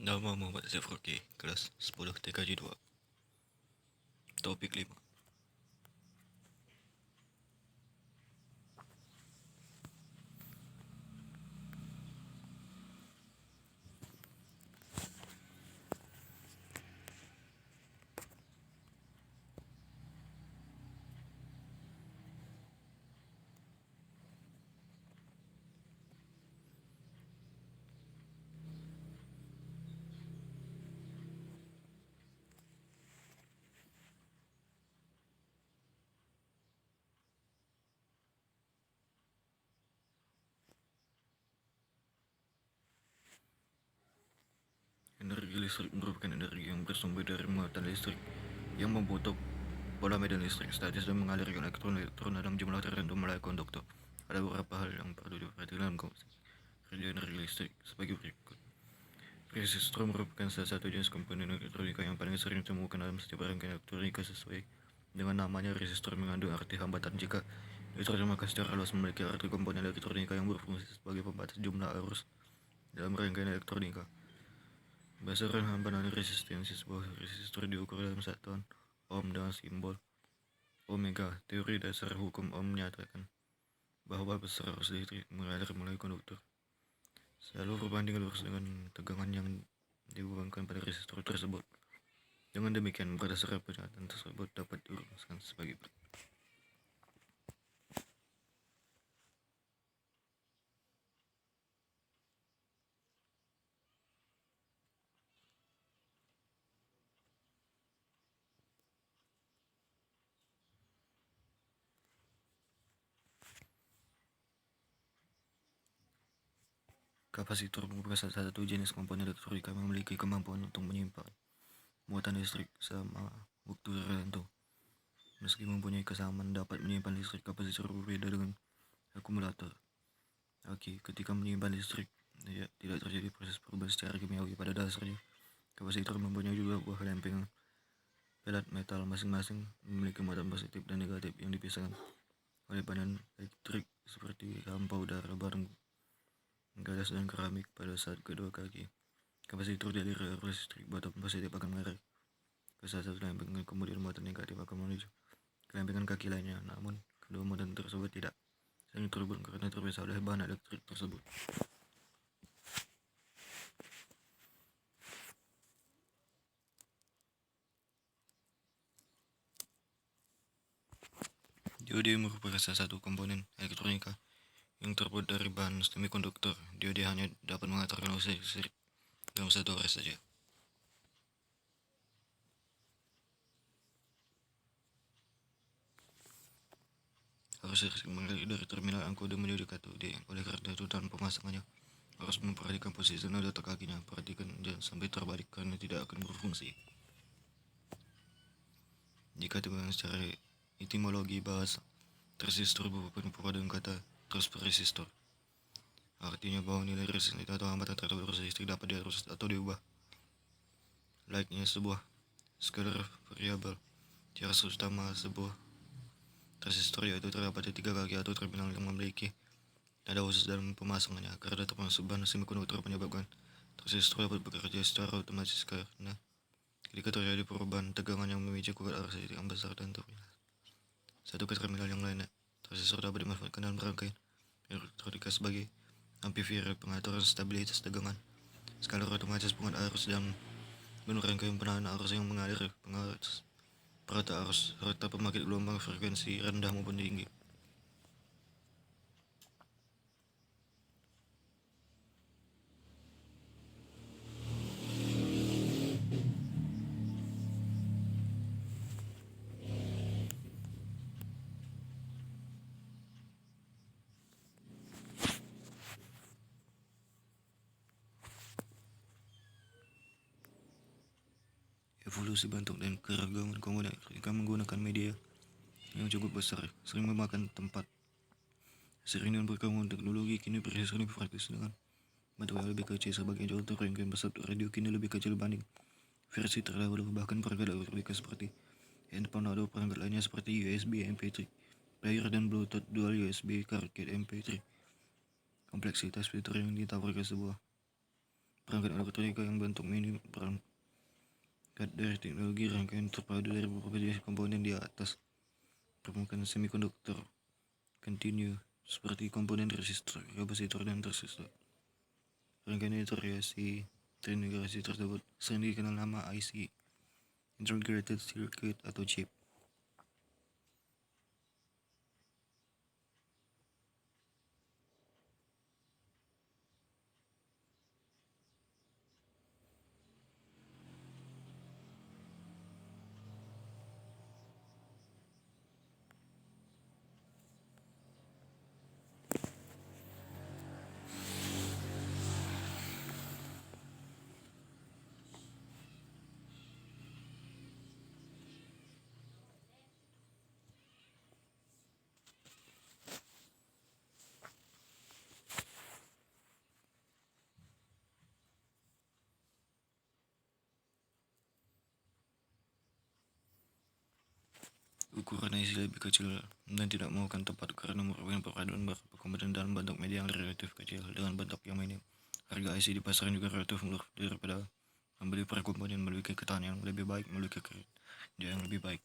Nama Muhammad Zafroki, kelas 10 TKJ 2. Topik 5. Energi listrik merupakan energi yang bersumber dari muatan listrik yang membentuk pola medan listrik statis dan mengalirkan elektron dalam jumlah tertentu melalui konduktor. Ada beberapa hal yang perlu diperhatikan dalam kerja energi listrik sebagai berikut. Resistor merupakan salah satu jenis komponen elektronika yang paling sering ditemukan dalam setiap rangkaian elektronika. Sesuai dengan namanya, resistor mengandung arti hambatan. Jika diterjemahkan secara luas, memiliki arti komponen elektronika yang berfungsi sebagai pembatas jumlah arus dalam rangkaian elektronika. Berdasarkan hambatan resistensi, sebuah resistor diukur dalam satuan ohm dengan simbol omega. Teori dasar hukum ohm menyatakan bahwa besar arus listrik mengalir melalui konduktor selalu berbanding lurus dengan tegangan yang dibebankan pada resistor tersebut. Dengan demikian, berdasarkan pernyataan tersebut dapat dirumuskan sebagai berikut. Kapasitor merupakan salah satu jenis komponen elektronika yang memiliki kemampuan untuk menyimpan muatan listrik selama waktu tertentu. Meski mempunyai kesamaan dapat menyimpan listrik, kapasitor berbeda dengan akumulator. Ketika menyimpan listrik, tidak terjadi proses perubahan secara kimiawi pada dasarnya. Kapasitor mempunyai dua buah lempengan pelat metal, masing-masing memiliki muatan positif dan negatif yang dipisahkan oleh badan elektrik seperti hampa udara, barang galas dan keramik. Pada saat kedua kaki kapasitor dialiri arus listrik, muatan positif akan mengarah ke salah satu lempengan, kemudian muatan negatif akan menuju ke lempengan kaki lainnya. Namun kedua muatan tersebut tidak saling terhubung karena terpisah oleh bahan elektrik tersebut. Diode merupakan salah satu komponen elektronika yang terbuat dari bahan semikonduktor. Diode hanya dapat mengantarkan arus listrik dalam satu arus saja. Arus listrik mengalir dari terminal angkuda menuju katode. Oleh karena itu, dalam pemasangannya harus memperhatikan posisi nada atau kakinya. Perhatikan jangan sampai terbalik karena tidak akan berfungsi. Jika dikatakan secara etimologi bahasa, transistor berupa dengan kata transresistor. Artinya bahwa nilai resistance atau hambatan terhadap arus listrik dapat diarus atau diubah. Layaknya sebuah scalar variabel. Cara utama sebuah transistor yaitu terdapat tiga kaki atau terminal yang memiliki nada khusus dalam pemasangannya. Karena termasuk bahan semikonduktor menyebabkan transistor dapat bekerja secara otomatis karena ketika terjadi perubahan tegangan yang memicu kuat arus listrik yang besar dan terminal satu ke terminal yang lainnya, transistor dapat dimanfaatkan dalam rangkaian elektronika sebagai amplifier, pengaturan stabilitas tegangan, skalar otomatis penguat arus, dan rangkaian penahan arus yang mengalir, pengawas perata arus, serta pembangkit gelombang frekuensi rendah maupun tinggi. Evolusi bentuk dan keragaman komponen elektronika menggunakan media yang cukup besar sering memakan tempat. Sering dengan perkembangan teknologi, kini prosesor lebih praktis dengan bentuk yang lebih kecil. Sebagai contoh, rangkaian pesawat radio kini lebih kecil dibanding versi terdahulu. Bahkan perangkat elektronika seperti handphone atau perangkat lainnya seperti USB, MP3 player, dan Bluetooth dual USB, card MP3. Kompleksitas fitur yang ditawarkan sebuah perangkat elektronika yang bentuk mini, perangkat dari teknologi rangkaian terpadu dari beberapa jenis komponen di atas permukaan semikonduktor kontinu seperti komponen resistor, kapasitor, dan transistor. Rangkaian terintegrasi tersebut sering dikenal nama IC, Integrated Circuit atau chip. Ukuran IC lebih kecil dan tidak memakan tempat karena merupakan perpaduan beberapa komponen dalam bentuk media yang relatif kecil dengan bentuk yang minim. Harga IC di pasaran juga relatif murah daripada membeli per komponen, memiliki ketahanan yang lebih baik, memiliki kerja yang lebih baik.